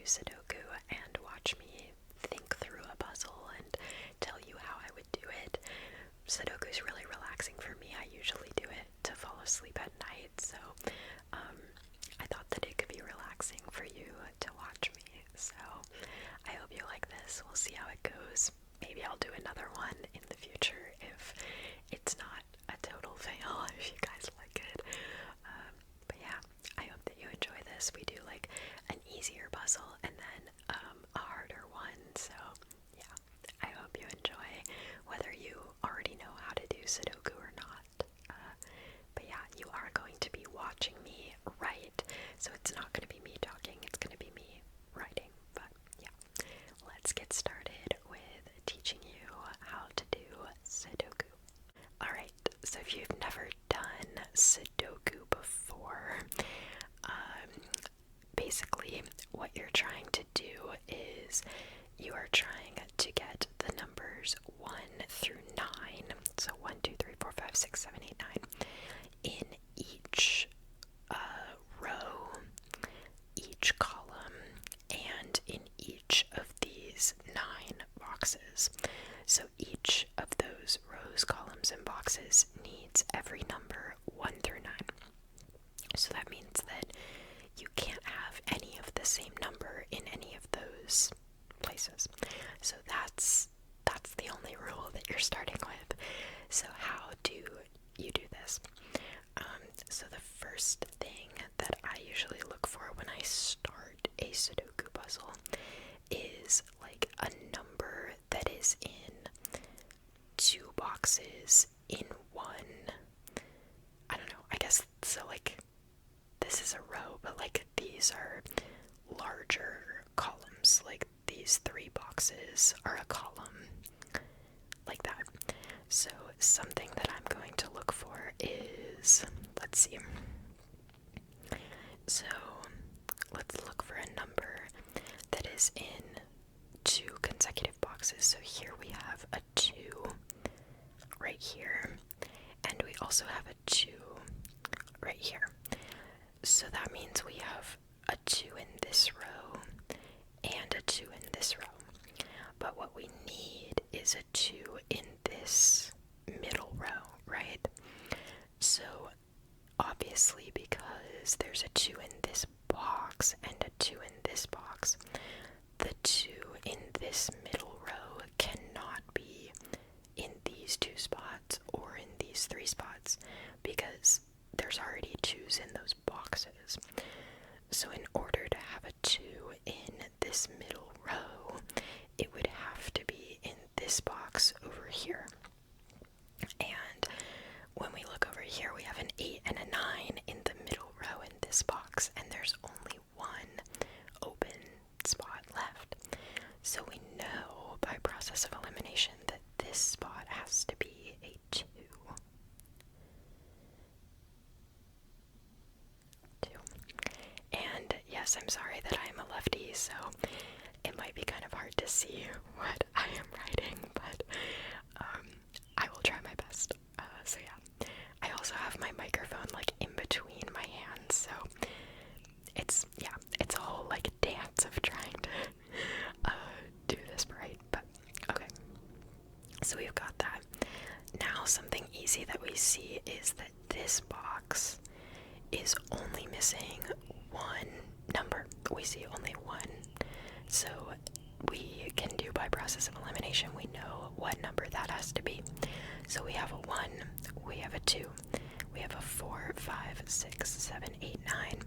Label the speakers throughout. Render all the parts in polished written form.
Speaker 1: Sudoku and watch me think through a puzzle and tell you how I would do it. Sudoku is really relaxing for me. I usually do it to fall asleep at night, so I thought that it could be relaxing for you to watch me. So I hope you like this. We'll see how it goes. Maybe I'll do another one in the future if it's not a total fail, if you guys like it. But yeah, I hope that you enjoy this. We do like an easier puzzle and then a harder one. So yeah, I hope you enjoy, whether you already know how to do Sudoku or not. But yeah, you are going to be watching me write, so it's not going to be me talking, it's going to be me writing. But yeah, let's get started with teaching you how to do Sudoku. Alright, so if you've never done Sudoku before, basically what you're trying to do is you are trying to get the numbers 1 through 9, so 1, 2, 3, 4, 5, 6, 7, 8, 9, in each row, each column, and in each of these 9 boxes. So each of those rows, columns, and boxes needs every number 1 through 9. So that means that you can't have any of the same number in any of those places. So that's the only rule that you're starting with. So how do you do this? So the first thing that I usually look for when I start a Sudoku puzzle is like a number that is in 2 boxes in one. I don't know, I guess, so like this is a row, but like these are larger columns. Like these 3 boxes are a column, like that. So something that I'm going to look for is, let's see. So let's look for a number that is in 2 consecutive boxes. So here we have a 2 right here, and we also have a 2 right here. So that means we have a 2 in this row and a 2 in this row. But what we need is a 2 in this middle row, right? So obviously, because there's a 2 in this box and a 2 in this box, the 2 in this middle row cannot be in these 2 spots or in these 3 spots, because there's already 2's in those boxes. So in order to have a 2 in this middle row, it would have to be in this box over here. And when we look over here, we have an 8 and a 9 in the middle row in this box, and there's only 1 open spot left. So we know by process of elimination that this spot has to be a 2. And yes, I'm sorry that I'm a lefty, so it might be kind of hard to see what I am writing, but I will try my best. So yeah, I also have my microphone like in between my hands, so it's a whole like dance of trying to do this right. But okay, so we've got that. Now something easy that we see is that this box is only missing 1 number. We see only 1. So we can do by process of elimination, we know what number that has to be. So we have a 1, we have a 2, we have a 4, 5, 6, 7, 8, 9.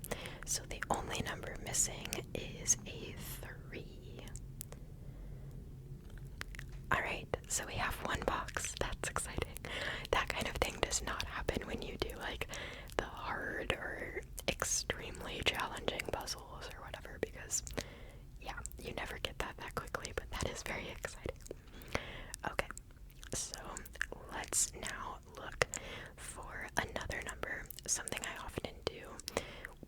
Speaker 1: So the only number missing is a 3. Alright, so we have 1 box. That's exciting. That kind of thing does not happen when you do like the hard or extremely challenging puzzles or whatever, because yeah, you never get that quickly, but that is very exciting. Okay, so let's now look for another number. Something I often do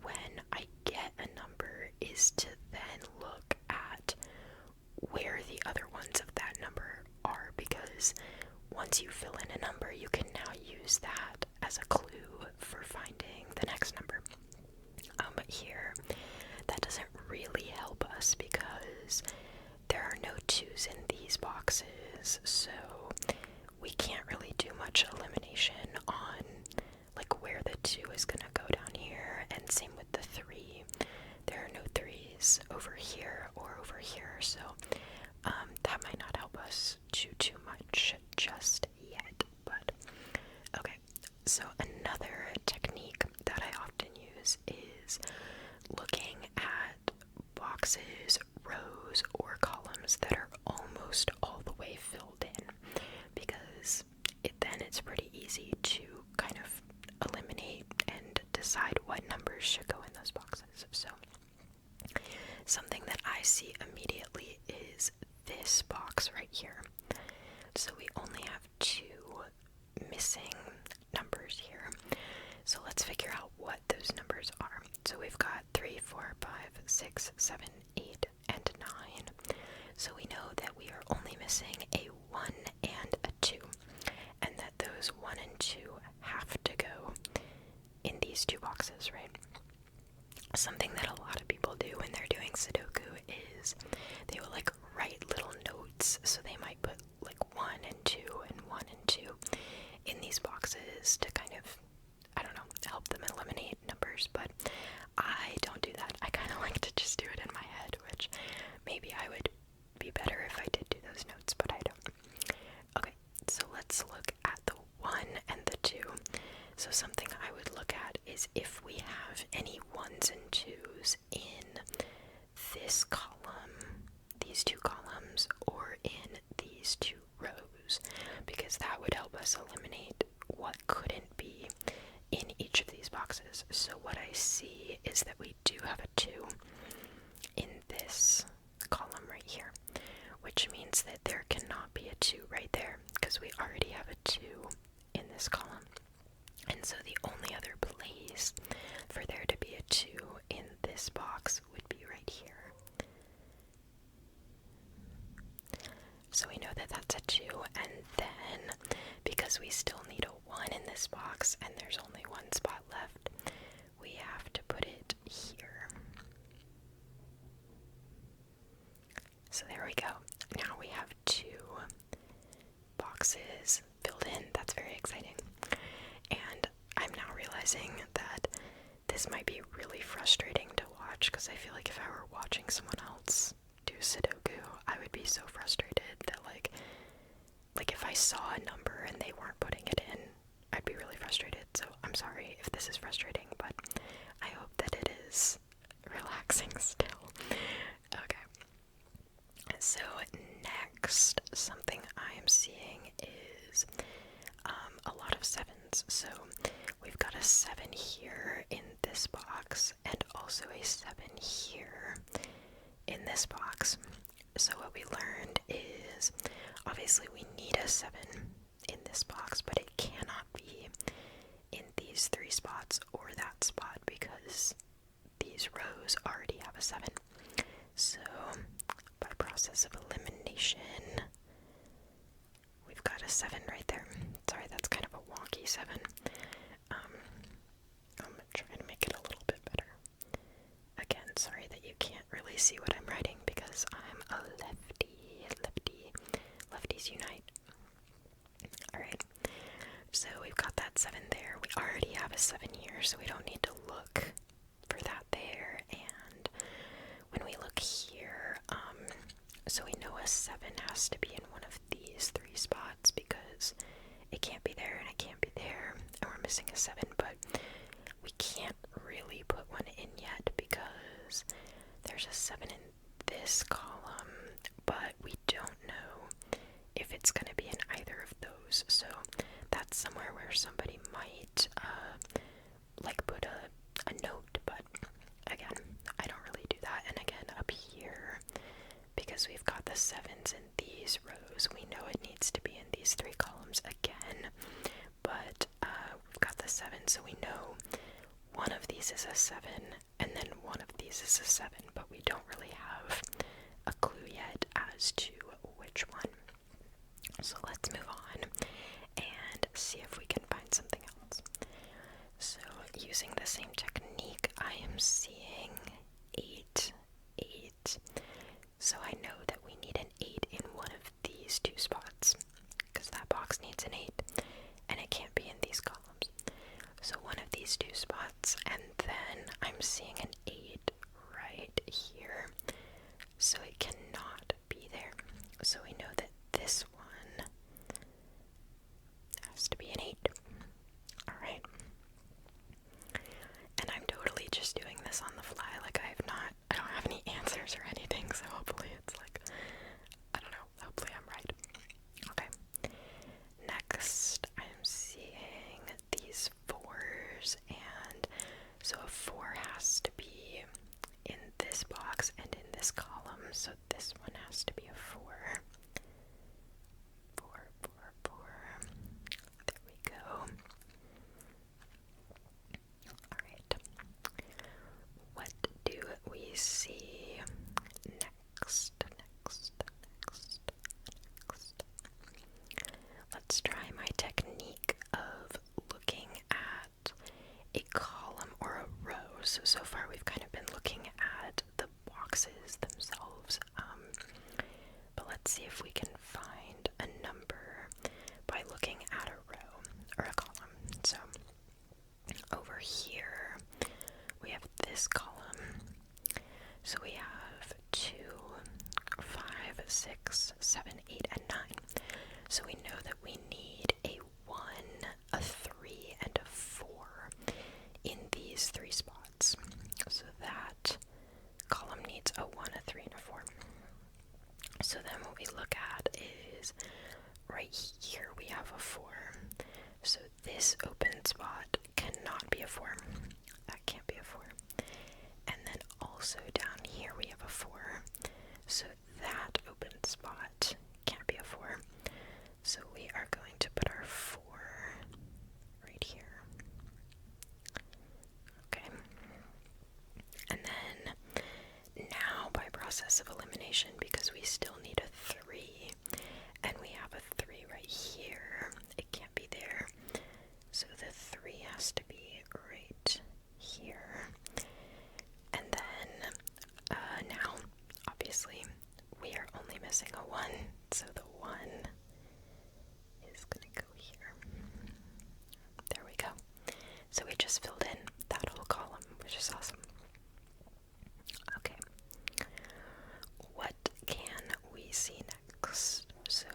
Speaker 1: when I get a number is to then look at where the other ones of that number are, because once you fill in a number, you can now use that as a clue for finding the next number. But here, that doesn't really help us, because is there are no 2's in these boxes, so we can't really do much elimination on like where the 2 is gonna go down here, and same with the 3. There are no 3's over here or over here, so that might not help us too much just yet. But okay, so another technique that I often use is looking at boxes, rows, or columns that are almost all the way filled in, because then it's pretty easy to kind of eliminate and decide what numbers should go in those boxes. So something that I see immediately is this box right here. So we only have 2 missing numbers here. So let's figure out what those numbers are. So we've got 3, 4, 5, 6, 7, 8, and 9. So we know that we are only missing a 1 and a 2, and that those 1 and 2 have to go in these 2 boxes, right? Something that a lot of people do when they're doing Sudoku is they will like write little notes, so they might put like 1 and 2 and 1 and 2 in these boxes to kind of, I don't know, help them eliminate numbers, but I don't do that. I kind of like to just do it in my head, which maybe I would be better if I did do those notes, but I don't. Okay, so let's look at the 1 and the 2. So something I would look at is if we have any 1's and 2's in this column, these 2 columns, or in these 2 rows, because that would help us eliminate what couldn't be in each of these boxes. So what I see is that we do have a 2 in this column right here, which means that there cannot be a 2 right there, because we already have a 2 in this column. And so the only other place for there to be a 2 in this box would be right here. So we know that that's a 2, and then because we still need a 1 in this box and there's only 1 spot left, we have to put it here. So there we go. Now we have 2 boxes filled in. That's very exciting. And I'm now realizing that this might be really frustrating to watch, because I feel like if I were watching someone else do Sudoku, I would be so frustrated that like if I saw a number and they weren't putting it in, I'd be really frustrated. So I'm sorry if this is frustrating, but I hope that it is relaxing still. Okay. So next, something I am seeing is a lot of 7's. So we've got a 7 here in this box, and also a 7 here in this box. So what we learned is, obviously we need a 7 in this box, but it cannot be in these 3 spots or that spot, because these rows already have a 7. So by process of elimination, we've got a 7 right there. Sorry, that's kind of a wonky 7. I'm trying to make it a little bit better. Again, sorry that you can't really see what I'm writing, because I'm a lefty. Lefties unite. Alright, so we've got that 7 there. We already have a 7 here, so we don't need to look for that there. And when we look here, so we know a 7 has to be in one of these 3 spots, because it can't be there and it can't be there, and we're missing a 7, but we can't really put one in yet because there's a 7 in this column, but we don't know if it's going to be in either of those. So that's somewhere where somebody might like put a note, but again, I don't really do that. And again, up here, because we've got the 7's in these rows, we know it needs to be in these 3 columns again, but we've got the 7, so we know one of these is a 7, and then one of these is a 7, but we don't really have a clue yet as to which one. So let's move on and see if we can find something else. So using the same technique, I am seeing 8, 8. So I know that we need an 8 in one of these two spots, because that box needs an 8, and it can't be in these columns. So one of these two spots, and then I'm seeing an 8 right here, so it cannot be there. So we know that this one has to be an 8. Alright. And I'm totally just doing this on the fly, like I don't have any answers or anything, so hopefully it's like, I don't know, hopefully I'm right. Okay. Next, I'm seeing these 4s, and so a 4 has to be in this box and in this column, so this one has to be a 4. 4, 4, 4. There we go. Alright. What do we see next? Let's try my technique of looking at a column or a row. So far we've kind of been looking at the boxes themselves, but let's see if we can find a number by looking at a row or a column. So over here we have this column. So we have 2, 5, 6, 7, 8, and 9. So we know that we need a 1, a 3, and a 4 in these 3 spots. So that column needs a 1, a 3, and a 4. So then what we look at is right here we have a 4. So this open spot cannot be a 4. That can't be a 4. And then also down here we have a 4. So that open spot can't be a 4. So we are going to put our 4 right here. Okay. And then now by process of elimination, because we still need a 3, and we have a 3 right here, it can't be there. So the 3 has to be right here. And then now, obviously, we are only missing a 1, so the 1 is going to go here. There we go. So we just filled in that whole column, which is awesome. Okay. What can we see next? So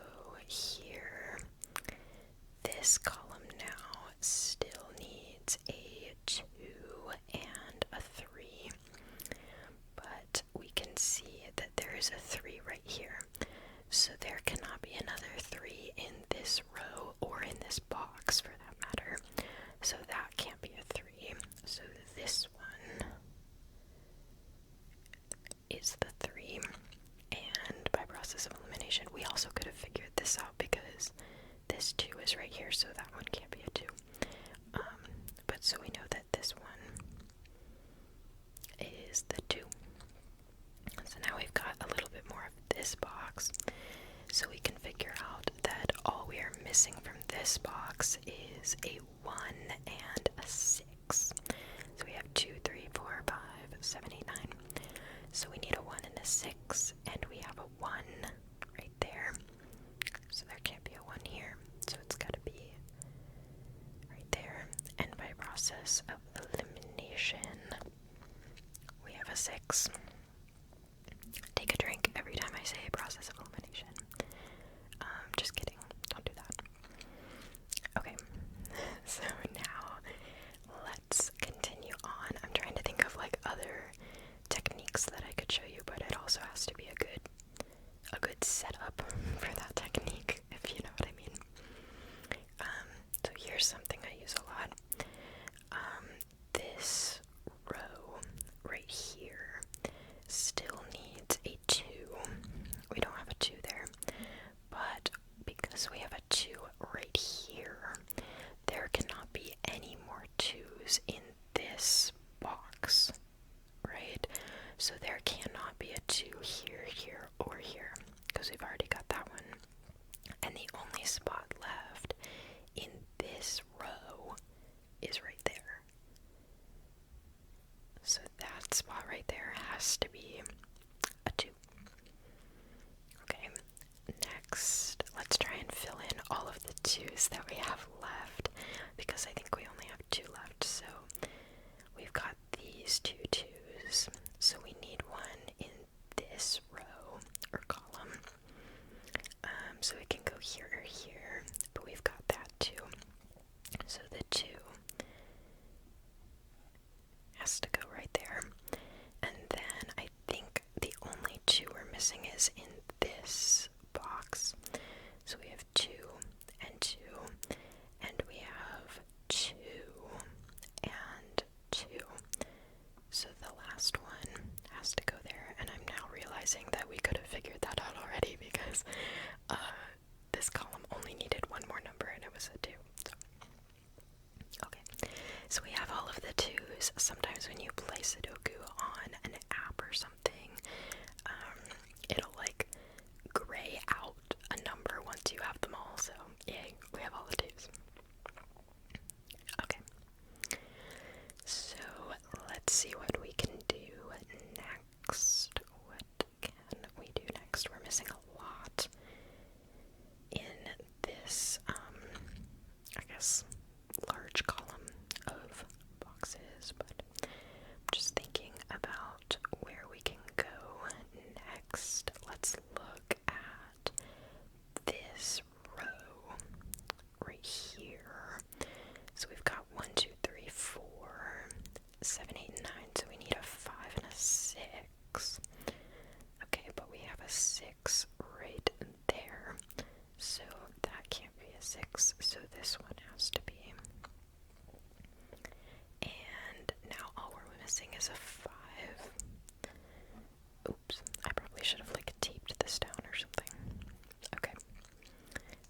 Speaker 1: here, this column now still needs a 2 and a 3, but we can see that there is a 3 right here. So there cannot be another 3 in this row or in this box for that matter. So that can't be a 3. So this one is the 3. And by process of elimination, we also could have figured this out because this 2 is right here, so that one can't be a 2. But so we know that this one is the 2. So now we've got a little bit more of this box. So we can figure out that all we are missing from this box is a 1 and a 6. So we have 2, 3, 4, 5, 7, 8, 9. So we need a 1 and a 6, and we have a 1 right there. So there can't be a 1 here. So it's got to be right there. And by process of elimination, we have a 6. Take a drink every time I say process of elimination. Just kidding. Don't do that. Okay. So now let's continue on. I'm trying to think of like other techniques that I could show you, but it also has to be a good setup for that technique, if you know what I mean. So here's something I use a lot. twos that we have left, because I think we only have two left. So we've got these two twos, so we need one in this row or column. So it can go here or here, but we've got that too. So the 2 has to go right there. And then I think the only 2 we're missing is in this box. So we have 2 and 2, and we have 2 and 2. So the last one has to go there, and I'm now realizing that we could have figured that out already because this column only needed one more number and it was a 2. So, okay, so we have all of the 2s. Sometimes when you play Sudoku on an app or something, it'll like gray out a number once you have them all. So yay, we have all the 2s. Okay, so let's see what we can do next. What can we do next? We're missing a lot in this, I guess, large column of boxes, but I'm just thinking about where we can go next. Let's look at this row right here. So we've got 1, 2, 3, 4, 7, 8, 9. So we need a 5 and a 6. Okay, but we have a 6 right there. So that can't be a 6. So this one has to be. And now all we're missing is a 5. Oops, I probably should have like taped this down or something. Okay,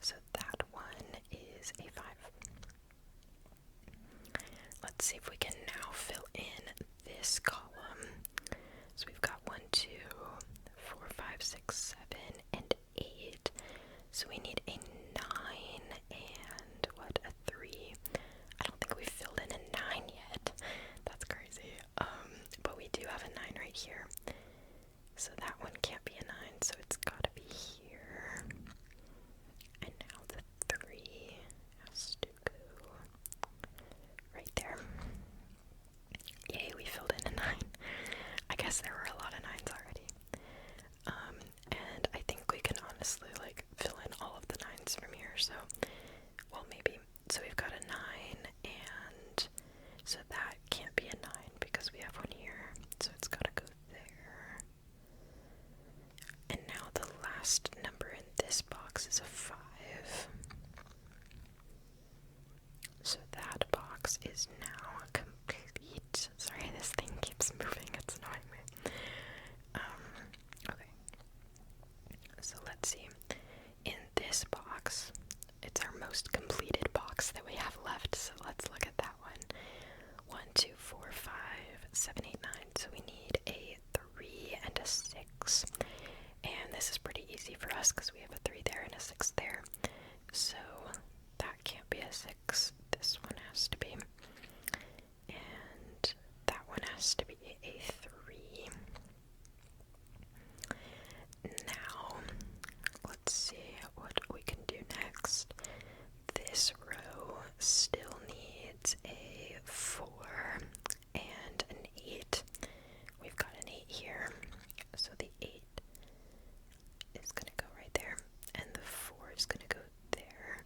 Speaker 1: so that one is a 5. Let's see if we can now fill in this column. So we've got 1, 2, 4, 5, 6, 7, and 8. So we need a 9 and what, a 3. I don't think we filled in a 9 yet. That's crazy. But we do have a 9 right here. So that one can't be a 9, so it's gotta be here. And now the 3 has to go right there. Yay, we filled in a 9. I guess there were a lot of 9s already. And I think we can honestly like fill in all of the 9s from here, so well maybe. So we've got a 9, and so that can't be a 9 because we have one here, so it's gotta go there. And now the last number in this box is a 5. So that box is now complete. Sorry, this thing keeps moving, it's annoying me. Okay. So let's see. In this box, it's our most completed box that we have left, so let's look at that one. 1, 2, 4, 5, 7, 8, 9. So we need a 3 and a 6. And this is pretty easy for us because we have a 3 there and a 6 there. So that can't be a 6. This one has to be. And that one has to be a 3. Now, let's see what we can do next. This row still needs a 4 and an 8. We've got an 8 here, so the 8 is going to go right there, and the 4 is going to go there.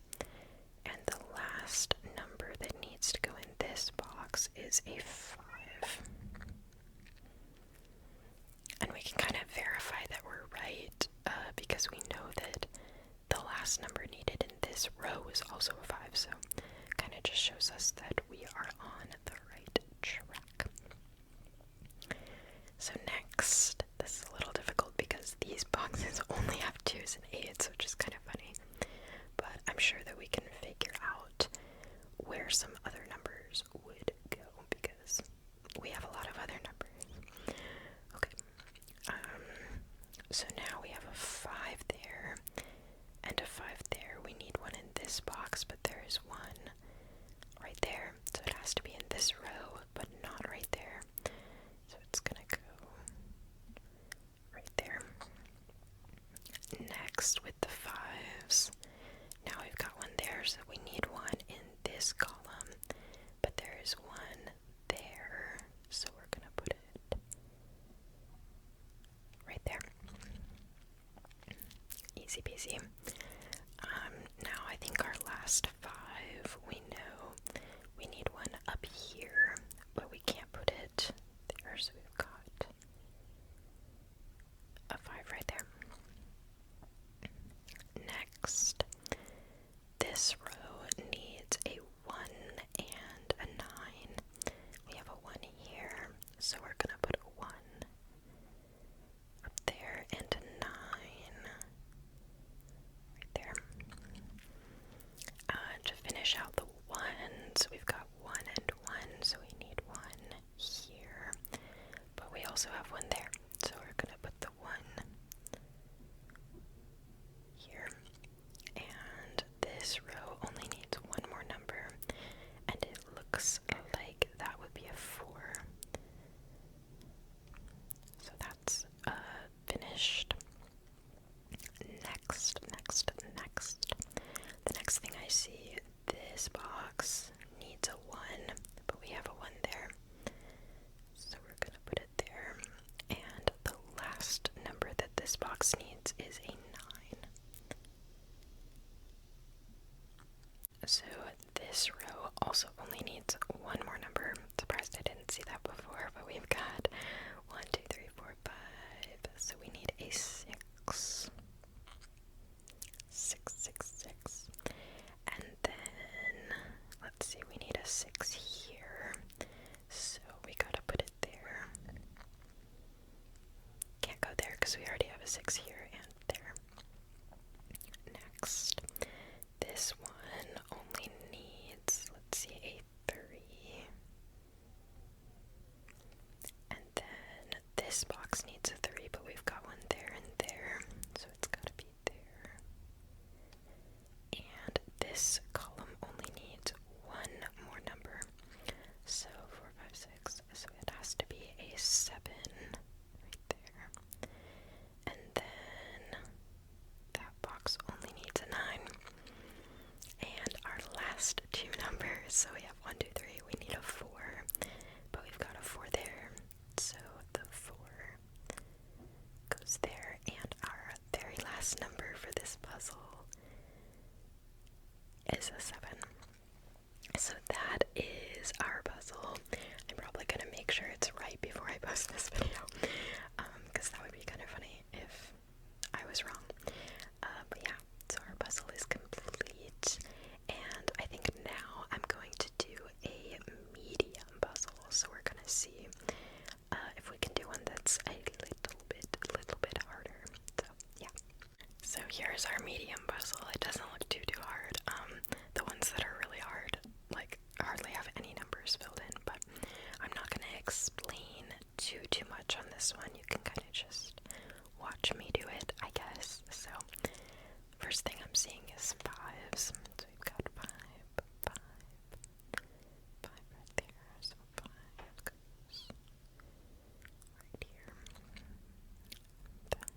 Speaker 1: And the last number that needs to go in this box is a 5. And we can kind of verify that we're right because we know that the last number needed in this row is also a 5, so kind of just shows us that we are on the right track. So next, this is a little difficult because these boxes only have 2s and 8s, which is kind of funny, but I'm sure that we can figure out where some other numbers would go because we have a lot of other numbers. Okay, so now we have a 5 there and a 5 there. We need one in this box, but there is one right there, so it has to be in this row, but not right there. So it's gonna go right there. Next with the 5s, now we've got one there there, so we need one in this column, but there is one there, so we're gonna put it right there. Easy peasy. Now I think our last 5, we know we need one up here, but we can't put it there, so we've got a 5 right there. Next, this row needs a 1 and a 9. We have a 1 here, so we're gonna put a 1 up there and a 9 right there. To finish out the 1s, we've got 1 and 1, so we need 1 here, but we also have 1 there, so we're gonna put the 1 here. And this row only needs 1 more number, and it looks like that would be a 4. So that's finished. Next. The next thing I see, this box needs a 1, but we have a 1 there. So we're gonna put it there. And the last number that this box needs is a 9. So this row also only needs 1 more number. Surprised I didn't see that before, but we've got 1, 2, 3, 4, 5. So we need a 6. 6, 6, 6. And then, let's see, we need a 6 here. So we gotta put it there. Can't go there because we already have a 6 here and there. Next, this one only needs, let's see, a 3. And then this box needs a 3, but we've got one there and there, so it's gotta be there. And this column only needs 1 more number. So 4, 5, 6, so it has to be a 7 right there. And then that box only needs a 9. And our last 2 numbers, so we have 1, 2, 3, we need a 4, but we've got a 4 there, so the 4 goes there. And our very last number for this puzzle is a 7. So that is our puzzle. I'm probably gonna make sure it's right before I post this video, because that would be kind of funny if I was wrong. But yeah, so our puzzle is complete, and I think now I'm going to do a medium puzzle. So we're gonna see if we can do one that's a little bit harder. So yeah. So here's our medium puzzle. It doesn't look too hard. The ones that are really hard, like, hardly have any numbers filled in, but I'm not gonna explain too much on this one. You can kind of just watch me do it, I guess. So first thing I'm seeing is 5s. So we've got 5 right there. So 5 goes right here. Then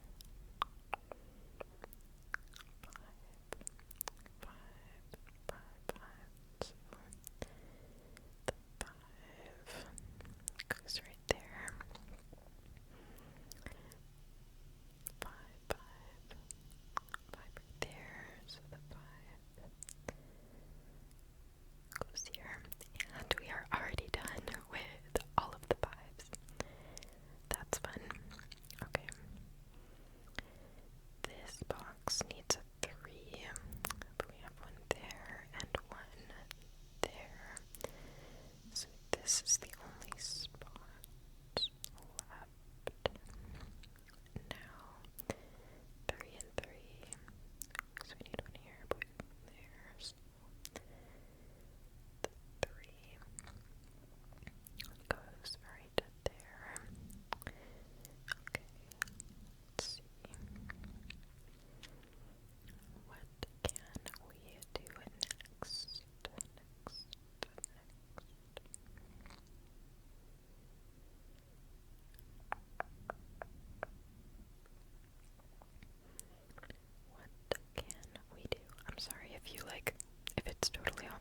Speaker 1: 5, 5, 5, 5. So the 5 goes right there. 5, 5, 5 right there. So the 5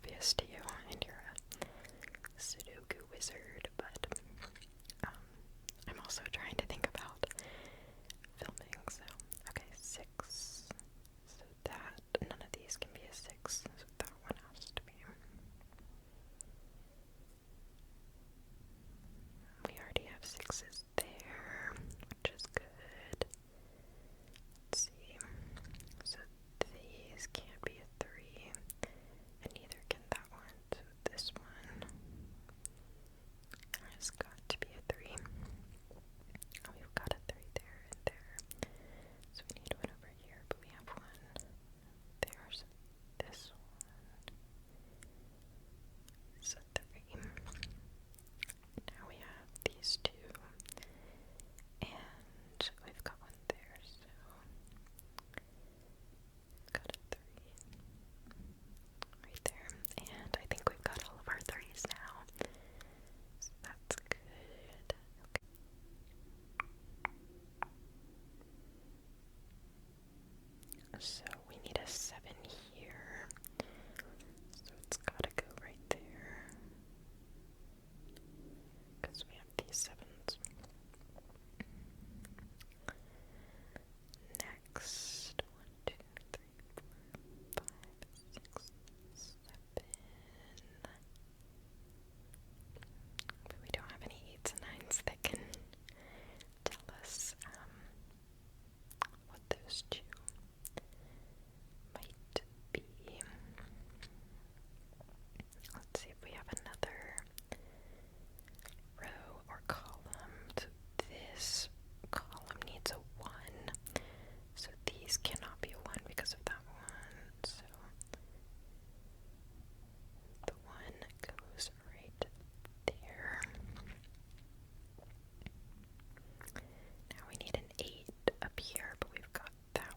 Speaker 1: obvious to you, and you're a Sudoku wizard, but I'm also trying to think about filming, so okay, 6. So that, none of these can be a 6, so that one has to be. We already have 6s there, which is good. Let's see. So these can't be a 3, and neither can that one. So this one has got to be a 3. Oh, we've got a 3 there and there. So we need one over here, but we have one there. So this one is a 3. Now we have these 2, and we've got one there, so got a 3 right there. And I think we've got all of our 3s now. So that's good. Okay. So we need a 7 here. So it's gotta go right there. Because we have these 7s. Next, 1, 2, 3, 4, 5, 6, 7. But we don't have any 8s and 9s that can tell us what those 2 might be. Let's see if we have another row or column. So this column needs a 1. So these cannot be a 1 because of that one. So the 1 goes right there. Now we need an 8 up here, but we've got that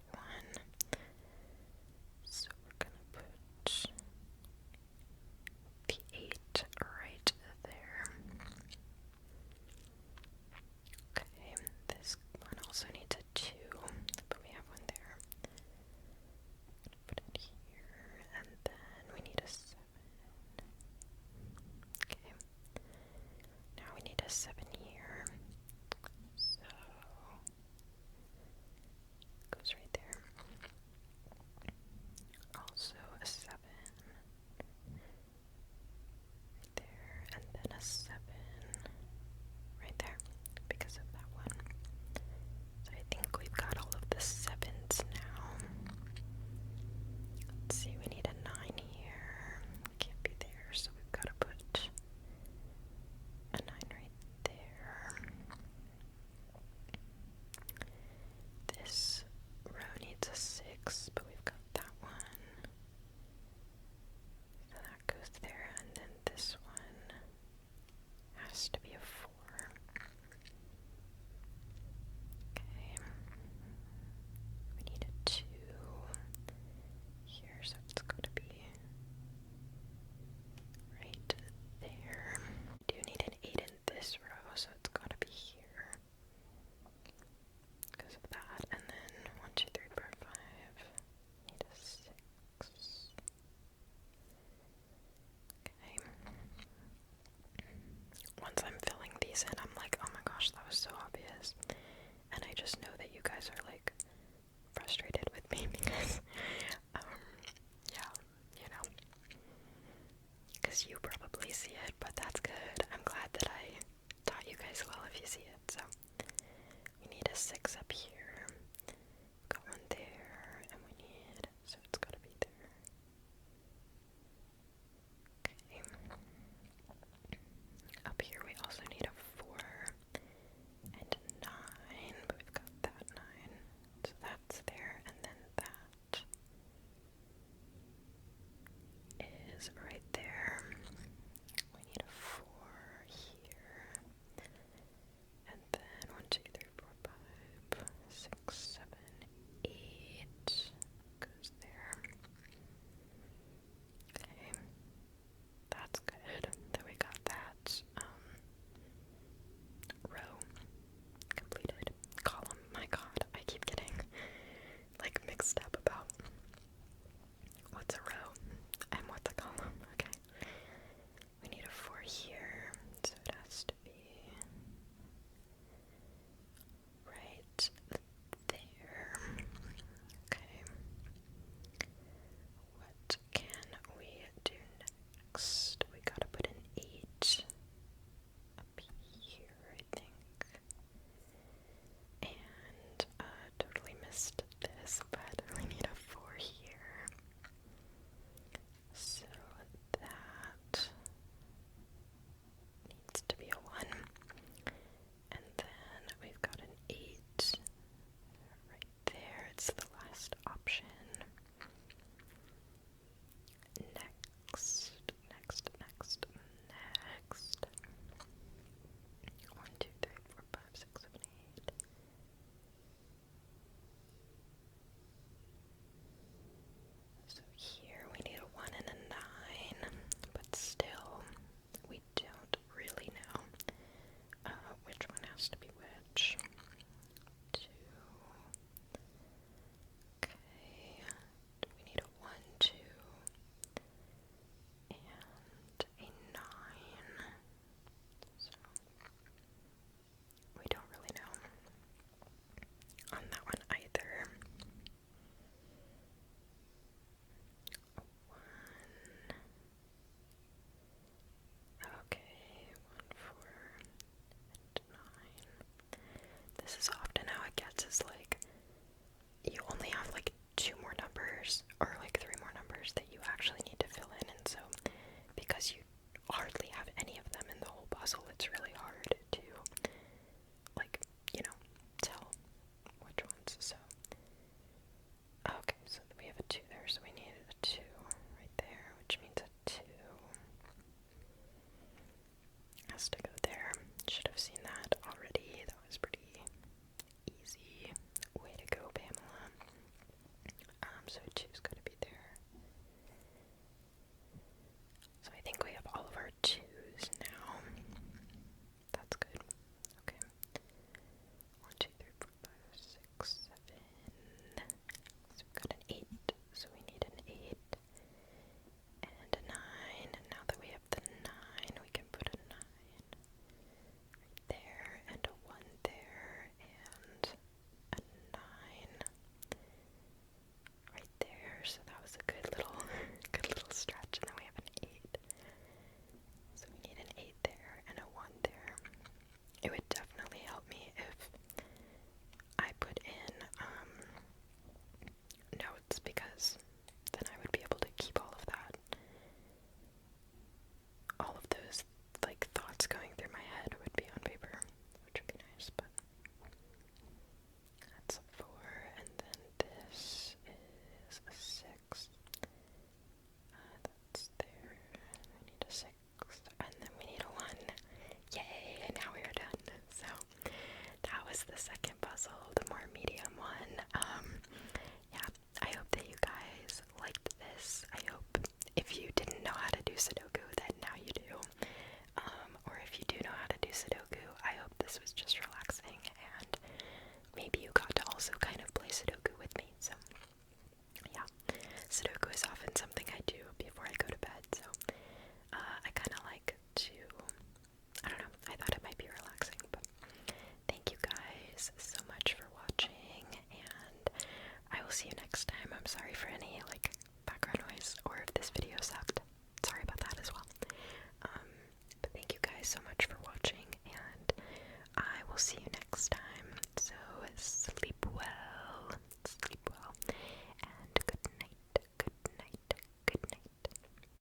Speaker 1: see you next time.